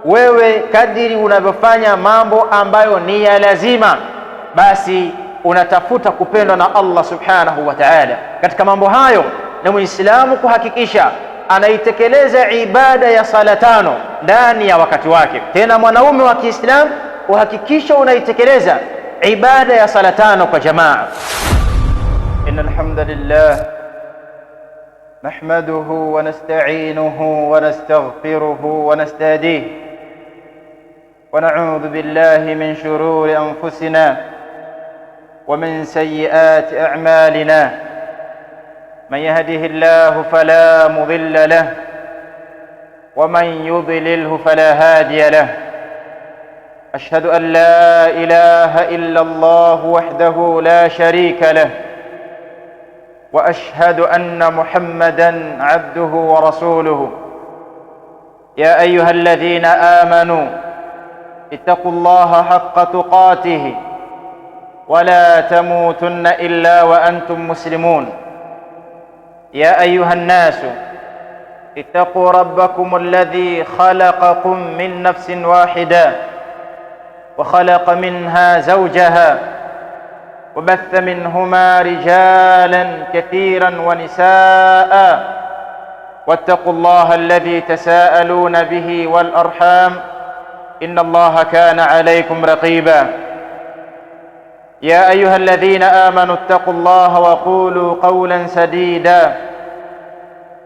wewe kadiri unavyofanya mambo ambayo ni ya lazima, basi unatafuta kupendwa na Allah subhanahu wa ta'ala. Katika mambo hayo na Muislamu kuhakikisha anaitekeleza ibada ya sala tano ndani ya wakati wake. Tena mwanaume wa Kiislamu uhakikisha unaitekeleza ibada ya sala tano kwa jamaa. Innal hamdalillah nahmaduhu wa nasta'inuhu wa nastaghfiruhu wa nastahdihi wa na'udhu billahi min shururi anfusina wa min sayyiati a'malina. من يهده الله فلا مضل له ومن يضلله فلا هادي له. أشهد أن لا إله إلا الله وحده لا شريك له، وأشهد أن محمدا عبده ورسوله. يا أيها الذين آمنوا اتقوا الله حق تقاته ولا تموتن إلا وأنتم مسلمون. يا أيها الناس اتقوا ربكم الذي خلقكم من نفس واحدة وخلق منها زوجها وبث منهما رجالا كثيرا ونساء واتقوا الله الذي تساءلون به والأرحام إن الله كان عليكم رقيبا. يا أيها الذين آمنوا اتقوا الله وقولوا قولا سديدا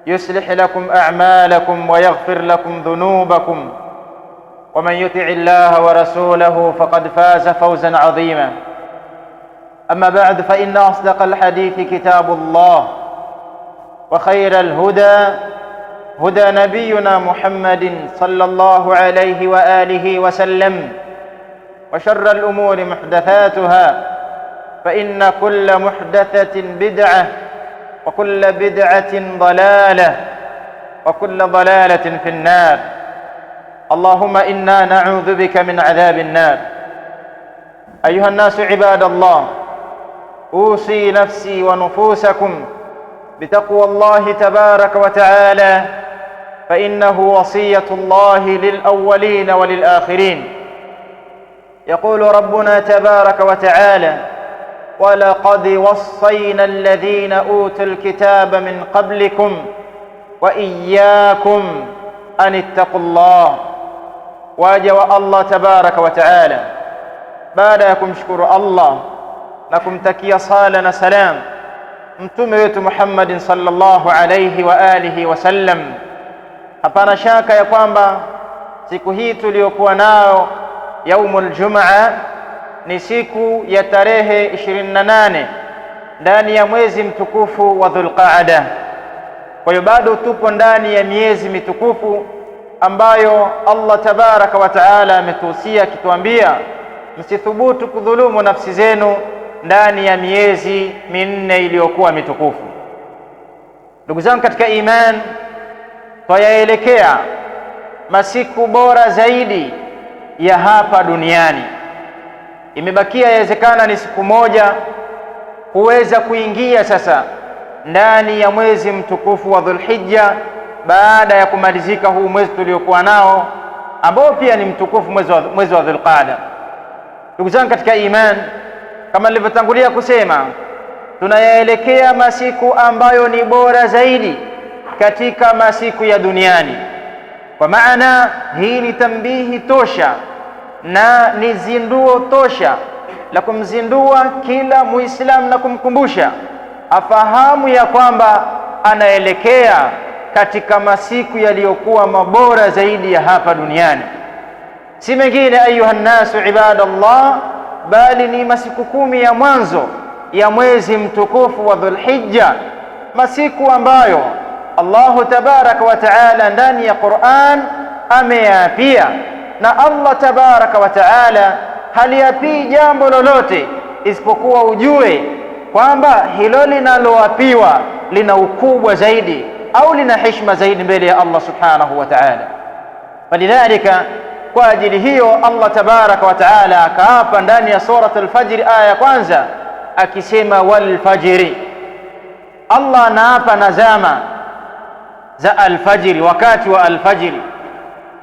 يصلح لكم أعمالكم ويغفر لكم ذنوبكم، ومن يطع الله ورسوله فقد فاز فوزا عظيما. أما بعد، فإن أصدق الحديث كتاب الله، وخير الهدى هدى نبينا محمد صلى الله عليه وآله وسلم، وشر الأمور محدثاتها، فإن كل محدثة بدعة وكل بدعة ضلالة وكل ضلالة في النار. اللهم إنا نعوذ بك من عذاب النار. أيها الناس عباد الله، أوصي نفسي ونفوسكم بتقوى الله تبارك وتعالى، فإنه وصية الله للأولين وللآخرين. يقول ربنا تبارك وتعالى: ولقد وصينا الذين أوتوا الكتاب من قبلكم وإياكم أن اتقوا الله. واجه الله تبارك وتعالى بعدكم شكر الله لكم تكي صالنا سلام متمت محمد صلى الله عليه وآله وسلم. hapana shaka ya kwamba siku hii tuliyokuwa nao yaumul jumaa ni siku ya tarehe 28 ndani ya mwezi mtukufu wa Dhulqaada. Kwa hiyo bado tupo ndani ya miezi mitukufu ambayo Allah tabaraka wa taala ametuhusia akituambia msithubutu kudhulumu nafsi zenu ndani ya miezi minne iliyokuwa mitukufu. Ndugu zangu katika iman, twayaelekea masiku bora zaidi ya hapa duniani. Imebakia yawezekana ni siku moja kuweza kuingia sasa ndani ya mwezi mtukufu wa Dhulhijja, baada ya kumalizika huu mwezi tuliokuwa nao ambao pia ni mtukufu, mwezi wa Dhulqaada. Ndugu zangu katika iman, kama nilivyotangulia kusema, tunayaelekea masiku ambayo ni bora zaidi katika masiku ya duniani. Kwa maana hii ni tambihi tosha na ni zinduo tosha la kumzindua kila Muislamu na kumkumbusha afahamu ya kwamba anaelekea katika masiku yaliyokuwa mabora zaidi ya hapa duniani. Si mengine ayuha nnasu ibadallah, bali ni masiku 10 ya mwanzo ya mwezi mtukufu wa Dhulhijja, masiku ambayo Allahu tabaraka wa taala ndani ya Qur'an ameyapia. Na Allah tabaraka wa taala haliapii jambo lolote isipokuwa ujue kwamba hilo linaloapiwa lina ukubwa zaidi au lina heshima zaidi mbele ya Allah subhanahu wa ta'ala. Falidhalika, kwa ajili hiyo Allah tabaraka wa taala akaapa ndani ya surat al-Fajr aya ya kwanza akisema wal fajri. Allah anaapa na zama za al-fajr, wakati wa al-fajr,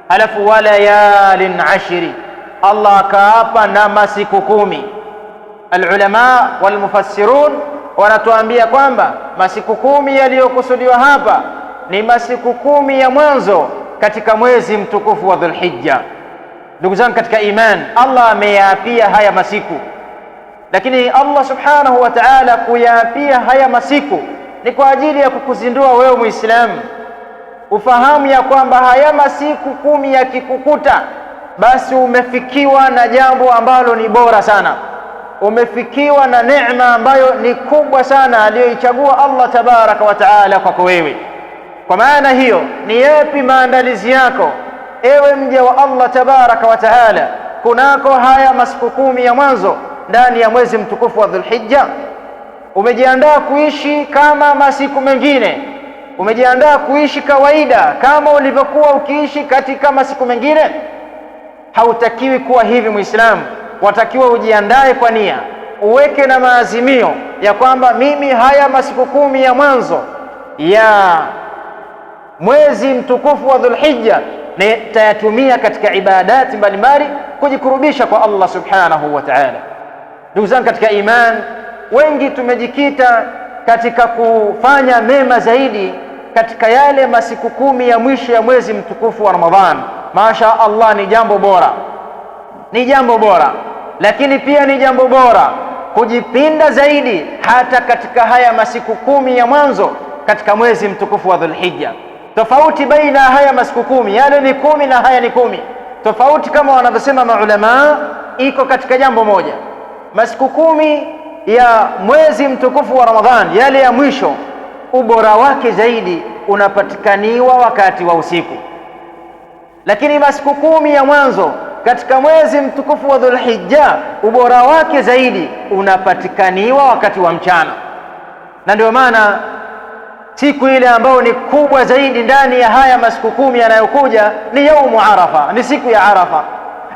halafu walayalin ashri, Allah akaapa na masiku 10. Alulama walmufassirun wanatuambia kwamba masiku 10 yaliyokusudiwa hapa ni masiku 10 ya mwanzo katika mwezi mtukufu wa Dhulhijja. Ndugu zangu katika iman, Allah ameyaapia haya masiku, lakini Allah subhanahu wa ta'ala kuyaapia haya masiku ni kwa ajili ya kukuzindua wewe Muislamu ufahamu ya kwamba haya masiku 10 yakikukuta, basi umefikiwa na jambo ambalo ni bora sana, umefikiwa na neema ambayo ni kubwa sana aliyoichagua Allah tabaraka wa taala kwako wewe. Kwa maana hiyo, ni yapi maandalizi yako ewe mja wa Allah tabaraka wa taala kunako haya masiku 10 ya mwanzo ndani ya mwezi mtukufu wa Dhulhijja? Umejiandaa kuishi kama masiku mengine? Umejiandaa kuishi kawaida kama ulivyokuwa ukiishi katika masiku mengine? Hautakiwi kuwa hivi Muislamu. Watakiwa ujiandae kwa nia, uweke na maazimio ya kwamba mimi haya masiku 10 ya mwanzo ya mwezi mtukufu wa Dhulhijja nitayatumia katika ibadati mbalimbali kujikurubisha kwa Allah subhanahu wa ta'ala. Ndugu zangu katika iman, wengi tumejikita katika kufanya mema zaidi katika yale masiku 10 ya mwisho ya mwezi mtukufu wa Ramadhan. Masha Allah, ni jambo bora, ni jambo bora, lakini pia ni jambo bora kujipinda zaidi hata katika haya masiku 10 ya mwanzo katika mwezi mtukufu wa Dhulhijja. Tofauti baina haya masiku 10, yale ni 10 na haya ni 10, tofauti kama wanavyosema maulama iko katika jambo moja. Masiku 10 ya mwezi mtukufu wa Ramadhan, yale ya mwisho, ubora wake zaidi unapatikaniwa wakati wa usiku, lakini masiku 10 ya mwanzo katika mwezi mtukufu wa Dhulhijja ubora wake zaidi unapatikaniwa wakati wa mchana. Na ndio maana siku ile ambayo ni kubwa zaidi ndani ya haya masiku 10 yanayokuja ni yaumu Arafa, ni siku ya Arafa.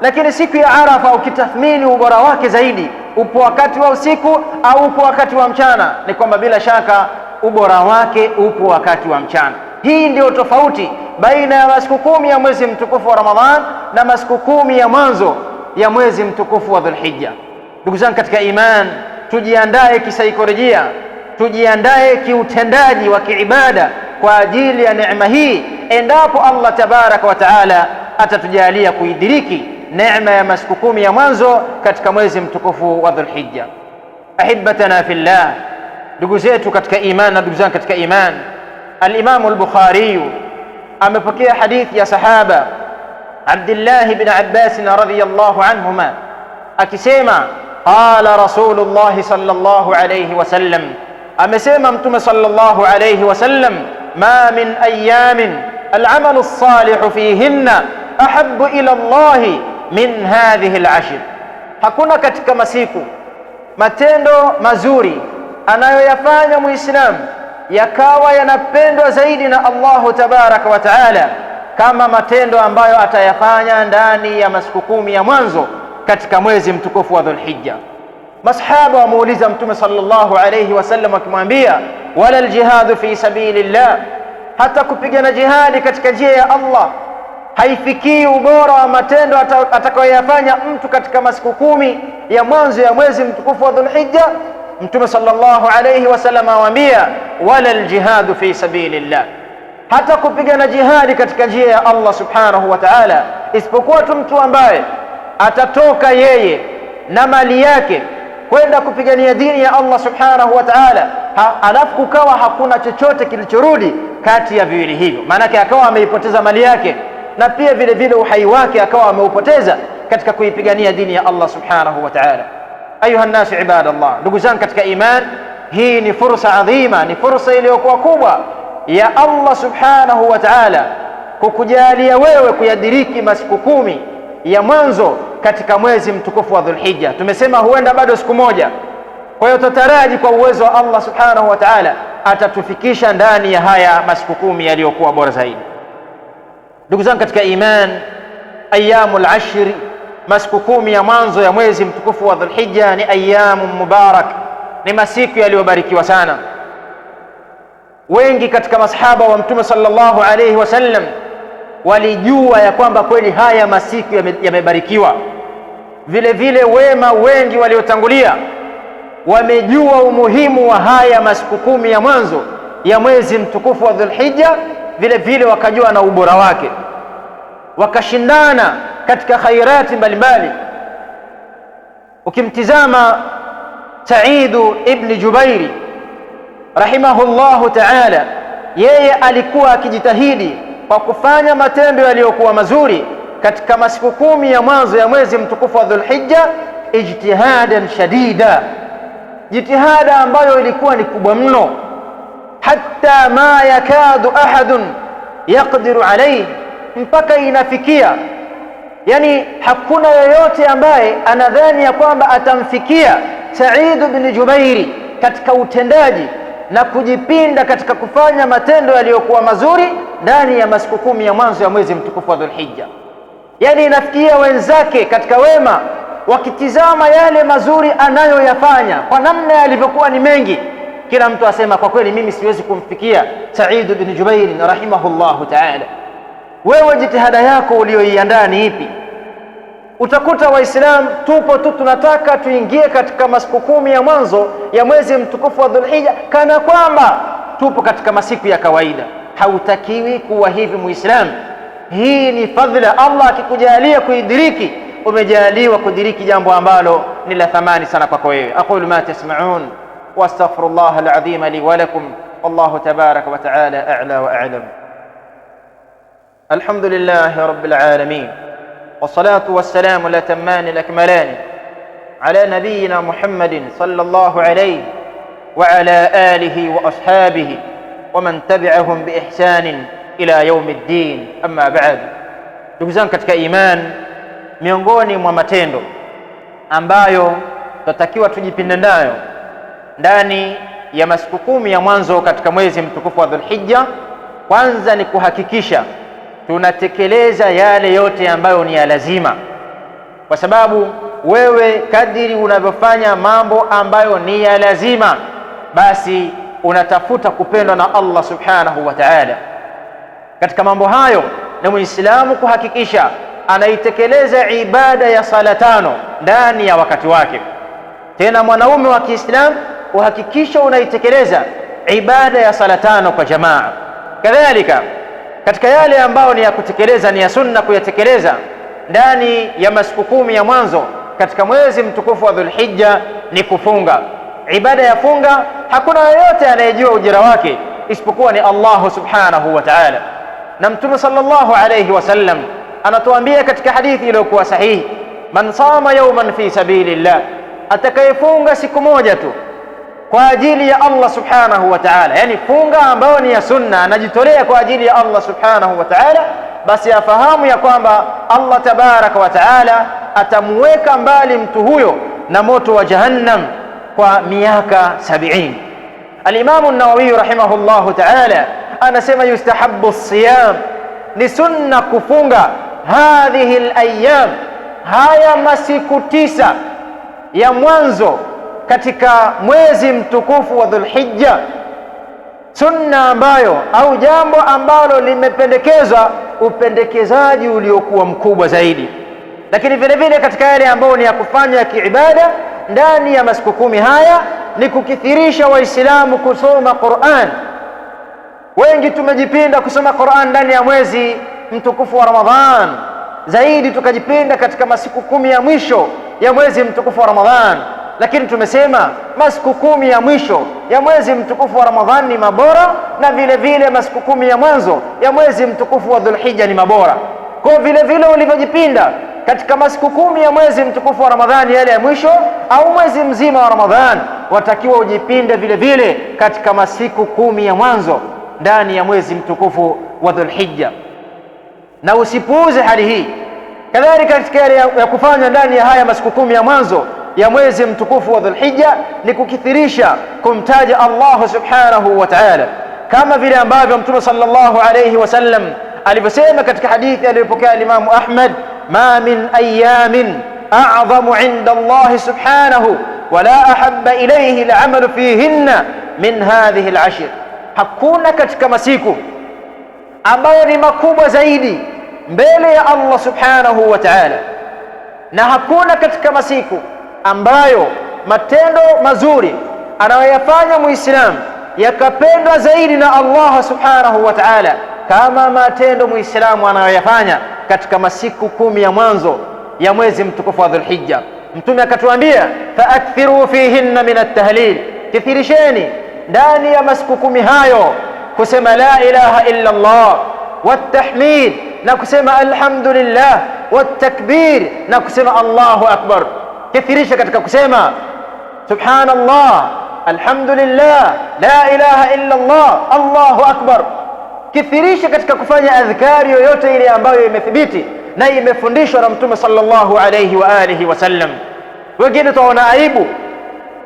Lakini siku ya Arafa ukitathmini ubora wake zaidi upo wakati wa usiku au upo wakati wa mchana, ni kwamba bila shaka ubora wake upo wakati wa mchana. Hii ndio tofauti baina ya masiku 10 ya mwezi mtukufu wa Ramadhan na masiku 10 ya mwanzo ya mwezi mtukufu wa Dhulhijja. Ndugu zangu katika iman, tujiandae kisaikolojia, tujiandae kiutendaji wa kiibada kwa ajili ya neema hii, endapo Allah tabaraka wa taala atatujalia kuidiriki neema ya masiku 10 ya mwanzo katika mwezi mtukufu wa Dhulhijja. Ahibatana fillah, ndugu zetu katika iman na ndugu zangu katika iman, al-Imam al-Bukhari amepokea hadithi ya sahaba Abdullah ibn Abbas radhiyallahu anhuma akisema, qala Rasulullah sallallahu alayhi wasallam, amesema Mtume sallallahu alayhi wasallam, ma min ayamin al-amalu as-salihu fihinna ahabbu ila Allah min hadhihi al-ashr, hakuna katika masiku matendo mazuri anayoyafanya Muislamu yakawa yanapendwa zaidi na Allahu tabaraka wa taala kama matendo ambayo atayafanya ndani ya masiku 10 ya mwanzo katika mwezi mtukufu wa Dhulhijja. Masahaba wamuuliza Mtume sallallahu alayhi wasallam wakimwambia, wala aljihadu fi sabilillah, hata kupigana jihadi katika njia ya Allah haifikii ubora wa matendo atakayoyafanya mtu katika masiku 10 ya mwanzo ya mwezi mtukufu wa Dhulhijja? Mtume sallallahu alayhi wasallam awaambia, wala aljihadu fi sabilillah, hata kupigana jihadi katika njia ya Allah subhanahu wa ta'ala, isipokuwa tu mtu ambaye atatoka yeye na mali yake kwenda kupigania dini ya Allah subhanahu wa ta'ala, alafu kukawa hakuna chochote kilichorudi kati ya viwili hivyo, maanake akawa ameipoteza mali yake na pia vile vile uhai wake akawa ameupoteza katika kuipigania dini ya Allah subhanahu wa ta'ala. Ayuha nnasu ibadallah, ndugu zangu katika iman, hii ni fursa adhima, ni fursa iliyokuwa kubwa ya Allah subhanahu wa ta'ala kukujalia wewe kuyadiriki masiku 10 ya mwanzo katika mwezi mtukufu wa Dhulhijja. Tumesema huenda bado siku moja, kwa hiyo tutaraji kwa uwezo wa Allah subhanahu wa ta'ala atatufikisha ndani ya haya masiku 10 yaliyokuwa bora zaidi. Ndugu zangu katika iman, ayyamul ashri, masiku 10 ya mwanzo ya mwezi mtukufu wa Dhulhijja ni ayyamu mubarak, ni masiku yaliyobarikiwa sana. Wengi katika masahaba wa Mtume sallallahu alayhi wasallam walijua ya kwamba kweli haya masiku yamebarikiwa. Vile vile wema wengi waliotangulia wamejua umuhimu wa haya masiku 10 ya mwanzo ya mwezi mtukufu wa Dhulhijja, vile vile wakajua na ubora wake, wakashindana katika khairati mbalimbali. Ukimtizama Sa'id ibn Jubairi rahimahullahu ta'ala, yeye alikuwa akijitahidi kwa kufanya matendo yaliyokuwa mazuri katika masiku 10 ya mwanzo ya mwezi mtukufu wa Dhulhijja, ijtihadan shadida, jitihada ambayo ilikuwa ni kubwa mno, hatta ma yakadu ahadun yaqdiru alayhi, mpaka inafikia yani hakuna yoyote ambaye anadhani ya kwamba atamfikia Sa'id ibn Jubairi katika utendaji na kujipinda katika kufanya matendo yaliyokuwa mazuri ndani ya masiku 10 ya mwanzo ya mwezi mtukufu wa Dhulhijja. Yani inafikia wenzake katika wema wakitizama yale mazuri anayoyafanya kwa namna yalivyokuwa ni mengi, kila mtu asema kwa kweli mimi siwezi kumfikia Sa'id ibn Jubair rahimahullahu ta'ala. Wewe jitihada yako uliyoiandaa ni ipi? Utakuta Waislamu tupo tu tunataka tuingie katika masiku 10 ya mwanzo ya mwezi mtukufu wa Dhulhijja kana kwamba tupo katika masiku ya kawaida. Hautakiwi kuwa hivi Muislamu. Hii ni fadhila Allah akikujalia kuidiriki, umejaliwa kudiriki jambo ambalo ni la thamani sana kwako wewe. Aqulu ma tasma'un wa astaghfirullah al-azim li wa lakum, wallahu tabaraka wa ta'ala a'la wa a'lam. Alhamdulillahi rabbil alamin, wassalatu wassalamu latamman lakmalan ala nabiyyina Muhammadin sallallahu alayhi wa ala alihi wa ashabihi wa man tabi'ahum bi ihsanin ila yaumiddin. Amma ba'd, ndugu zangu katika iman, miongoni mwa matendo ambayo tutatakiwa tujipinde nayo ndani ya masiku 10 ya mwanzo katika mwezi mtukufu wa Dhulhijja, kwanza ni kuhakikisha tunatekeleza yale yote ambayo ni ya lazima, kwa sababu wewe kadiri unavyofanya mambo ambayo ni ya lazima, basi unatafuta kupendwa na Allah subhanahu wa ta'ala. Katika mambo hayo na Muislamu kuhakikisha anaitekeleza ibada ya sala 5 ndani ya wakati wake. Tena mwanaume wa Kiislamu uhakikisha unaitekeleza ibada ya sala 5 kwa jamaa. Kadhalika katika yale ambayo ni ya kutekeleza, ni ya sunna kuyatekeleza ndani ya masiku 10 ya mwanzo katika mwezi mtukufu wa Dhulhijja ni kufunga. Ibada ya funga hakuna yeyote anayejua ujira wake isipokuwa ni Allah subhanahu wa ta'ala, na Mtume sallallahu alayhi wasallam anatuambia katika hadithi iliyokuwa sahihi, man sama yawman fi sabilillah, atakayefunga siku moja tu kwa ajili ya Allah subhanahu wa ta'ala, yani funga ambayo ni ya sunna, anajitolea kwa ajili ya Allah subhanahu wa ta'ala, basi afahamu ya kwamba Allah tabaraka wa ta'ala atamuweka mbali mtu huyo na moto wa jahannam kwa miaka 70. Al-Imam an-Nawawi rahimahullahu ta'ala anasema yustahabbu as-siyam, ni sunna kufunga hadhihi al-ayyam, haya masiku 9 ya mwanzo katika mwezi mtukufu wa Dhulhijja, sunna ambayo au jambo ambalo limependekezwa upendekezaji uliokuwa mkubwa zaidi. Lakini vile vile katika yale ambayo ni ya kufanya kiibada ndani ya masiku 10 haya ni kukithirisha Waislamu kusoma Qur'an. Wengi tumejipinda kusoma Qur'an ndani ya mwezi mtukufu wa Ramadhan, zaidi tukajipinda katika masiku 10 ya mwisho ya mwezi mtukufu wa Ramadhan. Lakini tumesema masiku 10 ya mwisho ya mwezi mtukufu wa Ramadhan ni mabora, na vile vile masiku 10 ya mwanzo ya mwezi mtukufu wa Dhulhijja ni mabora. Kwa vile vile ulivyojipinda katika masiku 10 ya mwezi mtukufu wa Ramadhani yale ya mwisho au mwezi mzima wa Ramadhan, watakiwa ujipinde vile vile katika masiku 10 ya mwanzo ndani ya mwezi mtukufu wa Dhulhijja, na usipuuze hali hii. Kadhalika katika yale ya kufanya ndani ya haya masiku 10 ya mwanzo ya mwezi mtukufu wa Dhulhijja ni kukithirisha kumtaja Allah subhanahu wa ta'ala, kama vile ambavyo Mtume sallallahu alayhi wasallam alivyosema katika hadithi aliyopokea Imam Ahmad, ma min ayamin a'zamu 'inda Allah subhanahu wa la ahabba ilayhi al'amalu fihinna min hadhihi al'ashr, hakuna katika masiku ambayo ni makubwa zaidi mbele ya Allah subhanahu wa ta'ala, na hakuna katika masiku ambayo matendo mazuri anayoyafanya muislamu yakapendwa zaidi na Allah subhanahu wa ta'ala kama matendo muislamu anayoyafanya katika masiku 10 ya mwanzo ya mwezi mtukufu wa Dhulhijja. Mtume akatuambia, faakthiru fihinna min at-tahlil, kithirisheni ndani ya masiku 10 hayo kusema la ilaha illa Allah, wat-tahmid, na kusema alhamdulillah, wat-takbir, na kusema Allahu akbar. Kithirisha katika kusema subhanallah, alhamdulillah, la ilaha illa Allah, Allahu akbar. Kithirisha katika kufanya adhkari yoyote ile ambayo imethibiti na imefundishwa na Mtume sallallahu alayhi wa alihi wasallam. Wengine tuona aibu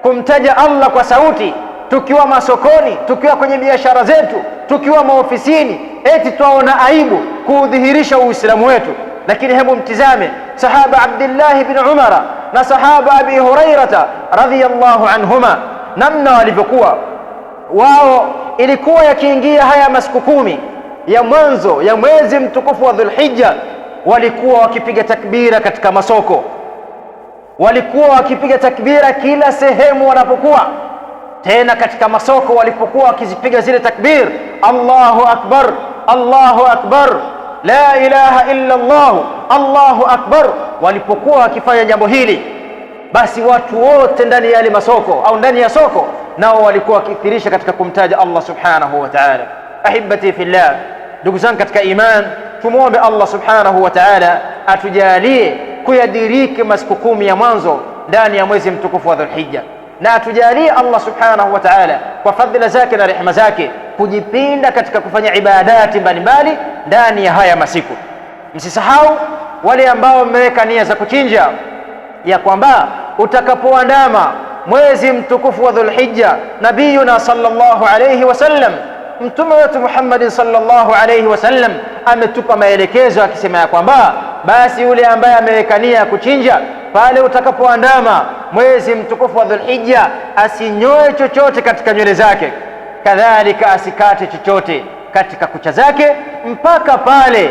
kumtaja Allah kwa sauti tukiwa masokoni, tukiwa kwenye biashara zetu, tukiwa maofisini, eti tuona aibu kudhihirisha uislamu wetu. Lakini hebu mtizame sahaba Abdullah ibn Umar na sahaba Abi Hurairah radhiyallahu anhuma, namna walivyokuwa wao. Ilikuwa yakiingia haya masiku 10 ya mwanzo ya mwezi mtukufu wa Dhulhijja, walikuwa wakipiga takbira katika masoko, walikuwa wakipiga takbira kila sehemu wanapokuwa. Tena katika masoko walipokuwa wakizipiga zile takbir, Allahu akbar, Allahu akbar, la ilaha illa Allah, Allahu akbar. Walipokuwa wakifanya jambo hili, basi watu wote ndani ya yale masoko au ndani ya soko nao walikuwa wakithirisha katika kumtaja Allah subhanahu wa ta'ala. Ahibati fillah, ndugu zangu katika iman, tumuombe Allah subhanahu wa ta'ala atujalie kuyadiriki masiku 10 ya mwanzo ndani ya mwezi mtukufu wa Dhulhijja, na atujalie Allah subhanahu wa ta'ala kwa fadhila zake na rehema zake kujipinda katika kufanya ibadati mbalimbali ndani ya haya masiku. Msisahau wale ambao mmeweka nia za kuchinja, ya kwamba utakapoandama mwezi mtukufu wa Dhulhijja, nabiyuna sallallahu alayhi wasallam, mtume wetu Muhammad sallallahu alayhi wasallam ametupa maelekezo akisema ya kwamba basi yule ambaye ameweka nia ya kuchinja pale utakapoandama mwezi mtukufu wa Dhulhijja asinyoe chochote katika nywele zake, kadhalika asikate chochote katika kucha zake, mpaka pale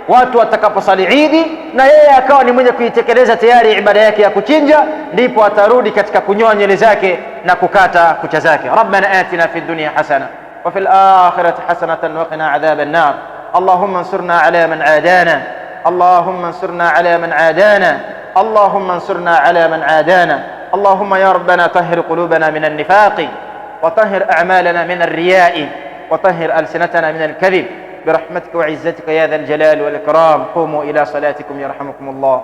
watu watakaposali Idi na yeye akawa ni mwenye kuitekeleza tayari ibada yake ya kuchinja, ndipo atarudi katika kunyoa nywele zake na kukata kucha zake. Rabbana atina fid dunya hasana wa fil akhirati hasanatan wa qina adhaban nar. Allahumma ansurna ala man adana, Allahumma ansurna ala man adana, Allahumma ansurna ala man adana. Allahumma ya rabbana tahhir qulubana min an-nifaq wa tahhir a'malana min ar-riya'i wa tahhir alsinatana min al-kadhib برحمتك وعزتك يا ذا الجلال والإكرام. قوموا إلى صلاتكم يرحمكم الله.